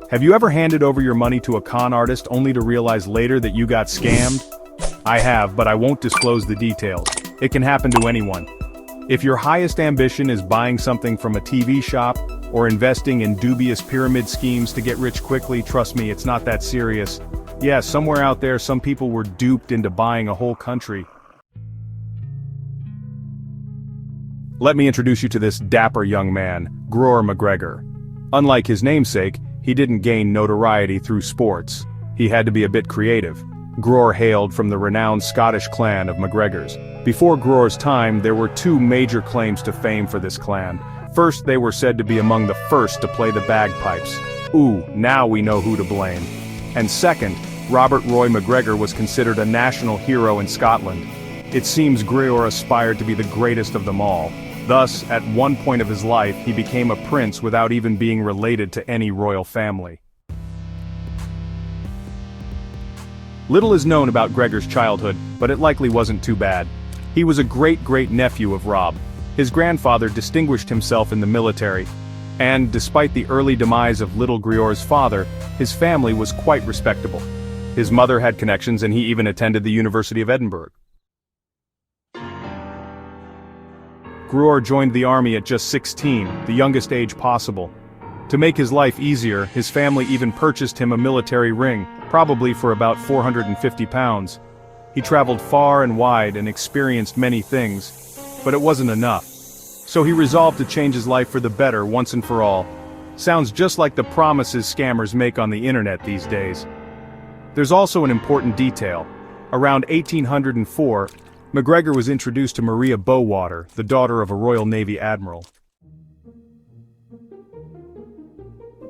Have you ever handed over your money to a con artist only to realize later that you got scammed? I have, but I won't disclose the details. It can happen to anyone. If your highest ambition is buying something from a TV shop, or investing in dubious pyramid schemes to get rich quickly, trust me, it's not that serious. Yeah, somewhere out there some people were duped into buying a whole country. Let me introduce you to this dapper young man, Gregor McGregor. Unlike his namesake, he didn't gain notoriety through sports. He had to be a bit creative. Greor hailed from the renowned Scottish clan of McGregors. Before Greor's time, there were two major claims to fame for this clan. First, they were said to be among the first to play the bagpipes. Ooh, now we know who to blame. And second, Robert Roy McGregor was considered a national hero in Scotland. It seems Greor aspired to be the greatest of them all. Thus, at one point of his life, he became a prince without even being related to any royal family. Little is known about Gregor's childhood, but it likely wasn't too bad. He was a great-great-nephew of Rob. His grandfather distinguished himself in the military, and despite the early demise of little Greor's father, his family was quite respectable. His mother had connections and he even attended the University of Edinburgh. Greor joined the army at just 16, the youngest age possible. To make his life easier, his family even purchased him a military ring, probably for about £450. He traveled far and wide and experienced many things, but it wasn't enough. So he resolved to change his life for the better once and for all. Sounds just like the promises scammers make on the internet these days. There's also an important detail. Around 1804, McGregor was introduced to Maria Bowater, the daughter of a Royal Navy admiral.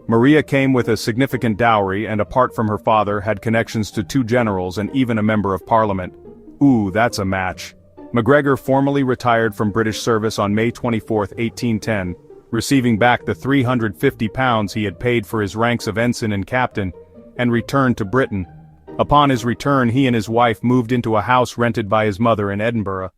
Maria came with a significant dowry and apart from her father had connections to two generals and even a member of parliament. Ooh, that's a match. McGregor formally retired from British service on May 24, 1810, receiving back the £350 he had paid for his ranks of ensign and captain, and returned to Britain. Upon his return, he and his wife moved into a house rented by his mother in Edinburgh.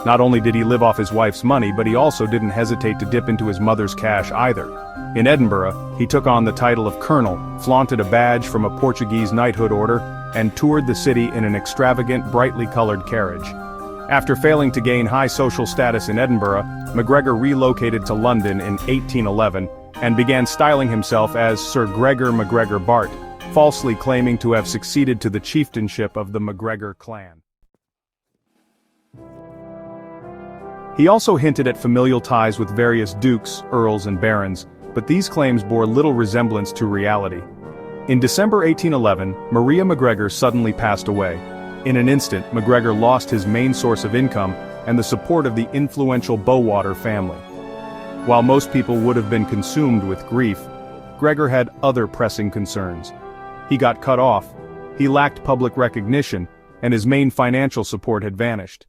Not only did he live off his wife's money, but he also didn't hesitate to dip into his mother's cash either. In Edinburgh, he took on the title of colonel, flaunted a badge from a Portuguese knighthood order, and toured the city in an extravagant, brightly colored carriage. After failing to gain high social status in Edinburgh, McGregor relocated to London in 1811, and began styling himself as Sir Gregor McGregor Bart, falsely claiming to have succeeded to the chieftainship of the McGregor clan. He also hinted at familial ties with various dukes, earls and barons, but these claims bore little resemblance to reality. In December 1811, Maria McGregor suddenly passed away. In an instant, McGregor lost his main source of income and the support of the influential Bowater family. While most people would have been consumed with grief, Gregor had other pressing concerns. He got cut off, he lacked public recognition, and his main financial support had vanished.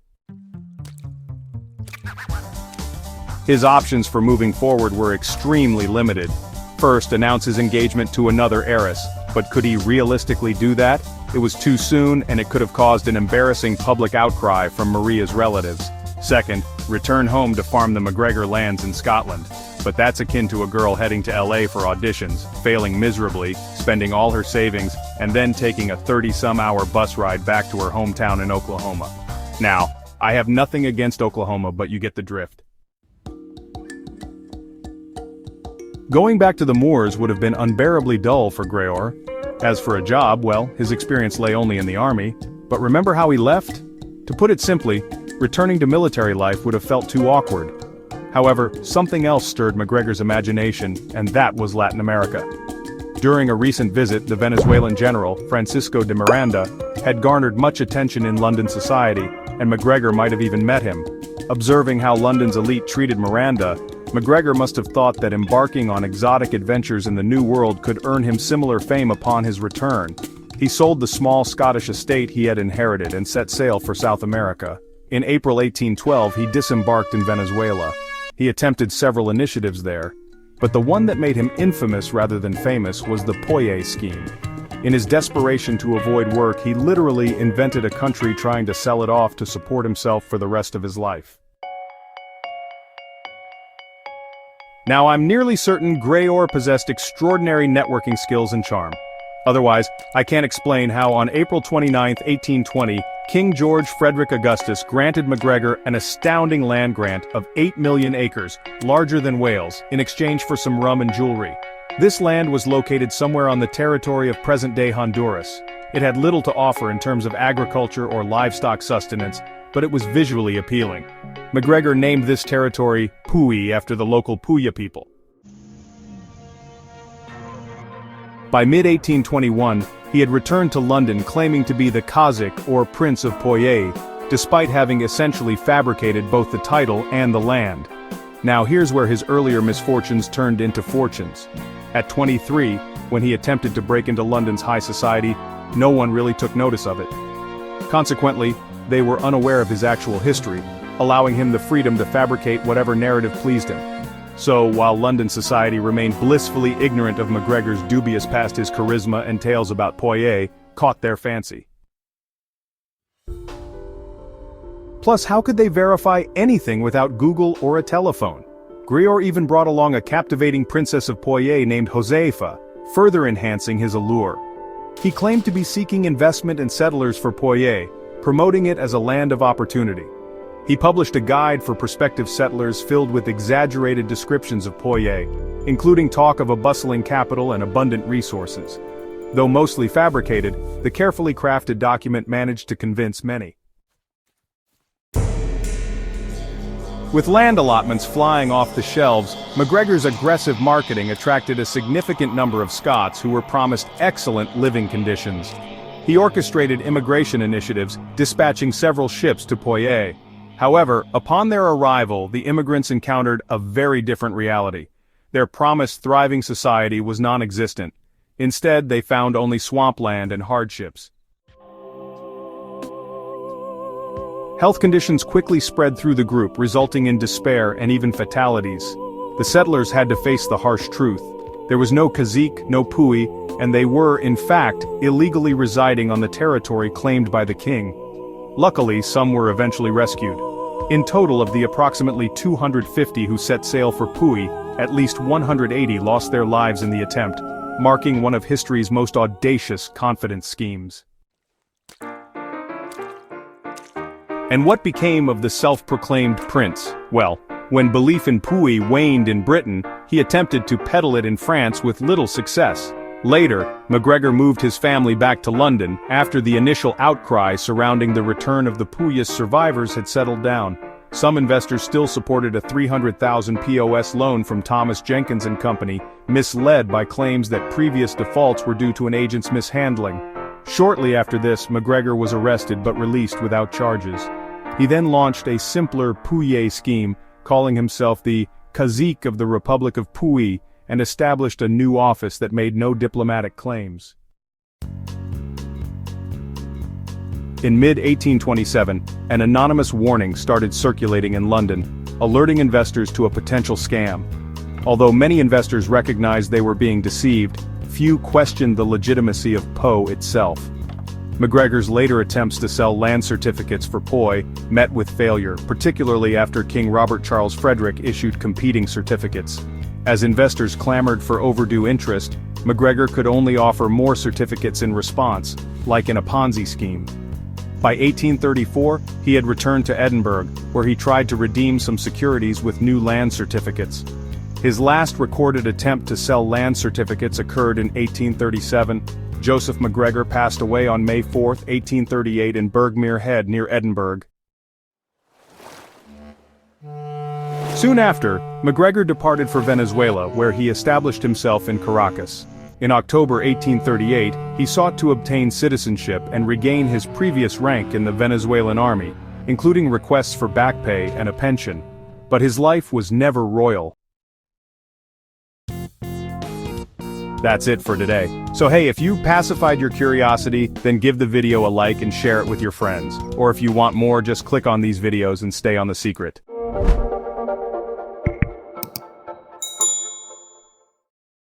His options for moving forward were extremely limited. First, announce his engagement to another heiress, but could he realistically do that? It was too soon and it could have caused an embarrassing public outcry from Maria's relatives. Second, return home to farm the McGregor lands in Scotland. But that's akin to a girl heading to LA for auditions, failing miserably, spending all her savings, and then taking a 30-some-hour bus ride back to her hometown in Oklahoma. Now, I have nothing against Oklahoma, but you get the drift. Going back to the moors would have been unbearably dull for Greor. As for a job, well, his experience lay only in the army. But remember how he left? To put it simply, returning to military life would have felt too awkward. However, something else stirred McGregor's imagination, and that was Latin America. During a recent visit, the Venezuelan general, Francisco de Miranda, had garnered much attention in London society, and McGregor might have even met him. Observing how London's elite treated Miranda, McGregor must have thought that embarking on exotic adventures in the New World could earn him similar fame upon his return. He sold the small Scottish estate he had inherited and set sail for South America. In April 1812, he disembarked in Venezuela. He attempted several initiatives there, but the one that made him infamous rather than famous was the Poyais scheme. In his desperation to avoid work, he literally invented a country trying to sell it off to support himself for the rest of his life. Now I'm nearly certain Greor possessed extraordinary networking skills and charm. Otherwise, I can't explain how on April 29, 1820, King George Frederick Augustus granted McGregor an astounding land grant of 8 million acres, larger than Wales, in exchange for some rum and jewelry. This land was located somewhere on the territory of present-day Honduras. It had little to offer in terms of agriculture or livestock sustenance, but it was visually appealing. McGregor named this territory Poyais after the local Puya people. By mid-1821, he had returned to London claiming to be the Kazakh or Prince of Poyais, despite having essentially fabricated both the title and the land. Now here's where his earlier misfortunes turned into fortunes. At 23, when he attempted to break into London's high society, no one really took notice of it. Consequently, they were unaware of his actual history, allowing him the freedom to fabricate whatever narrative pleased him. So, while London society remained blissfully ignorant of McGregor's dubious past, his charisma and tales about Poyais caught their fancy. Plus, how could they verify anything without Google or a telephone? Greor even brought along a captivating princess of Poyais named Josefa, further enhancing his allure. He claimed to be seeking investment and settlers for Poyais, promoting it as a land of opportunity. He published a guide for prospective settlers filled with exaggerated descriptions of Poyais, including talk of a bustling capital and abundant resources. Though mostly fabricated, the carefully crafted document managed to convince many. With land allotments flying off the shelves, McGregor's aggressive marketing attracted a significant number of Scots who were promised excellent living conditions. He orchestrated immigration initiatives, dispatching several ships to Poyais. However, upon their arrival, the immigrants encountered a very different reality. Their promised thriving society was non-existent. Instead, they found only swampland and hardships. Health conditions quickly spread through the group, resulting in despair and even fatalities. The settlers had to face the harsh truth. There was no Kazakh, no Puy, and they were, in fact, illegally residing on the territory claimed by the king. Luckily, some were eventually rescued. In total, of the approximately 250 who set sail for Puy, at least 180 lost their lives in the attempt, marking one of history's most audacious confidence schemes. And what became of the self-proclaimed prince? Well, when belief in Puy waned in Britain, he attempted to peddle it in France with little success. Later, McGregor moved his family back to London after the initial outcry surrounding the return of the Poyais survivors had settled down. Some investors still supported a 300,000 POS loan from Thomas Jenkins and Company, misled by claims that previous defaults were due to an agent's mishandling. Shortly after this, McGregor was arrested but released without charges. He then launched a simpler Poyais scheme, calling himself the Kazakh of the Republic of Puy, and established a new office that made no diplomatic claims. In mid-1827, an anonymous warning started circulating in London, alerting investors to a potential scam. Although many investors recognized they were being deceived, few questioned the legitimacy of Po itself. McGregor's later attempts to sell land certificates for Poy met with failure, particularly after King Robert Charles Frederick issued competing certificates. As investors clamored for overdue interest, McGregor could only offer more certificates in response, like in a Ponzi scheme. By 1834, he had returned to Edinburgh, where he tried to redeem some securities with new land certificates. His last recorded attempt to sell land certificates occurred in 1837. Joseph McGregor passed away on May 4, 1838 in Burgmere Head near Edinburgh. Soon after, McGregor departed for Venezuela, where he established himself in Caracas. In October 1838, he sought to obtain citizenship and regain his previous rank in the Venezuelan army, including requests for back pay and a pension. But his life was never royal. That's it for today. So hey, if you pacified your curiosity, then give the video a like and share it with your friends. Or if you want more, just click on these videos and stay on the secret.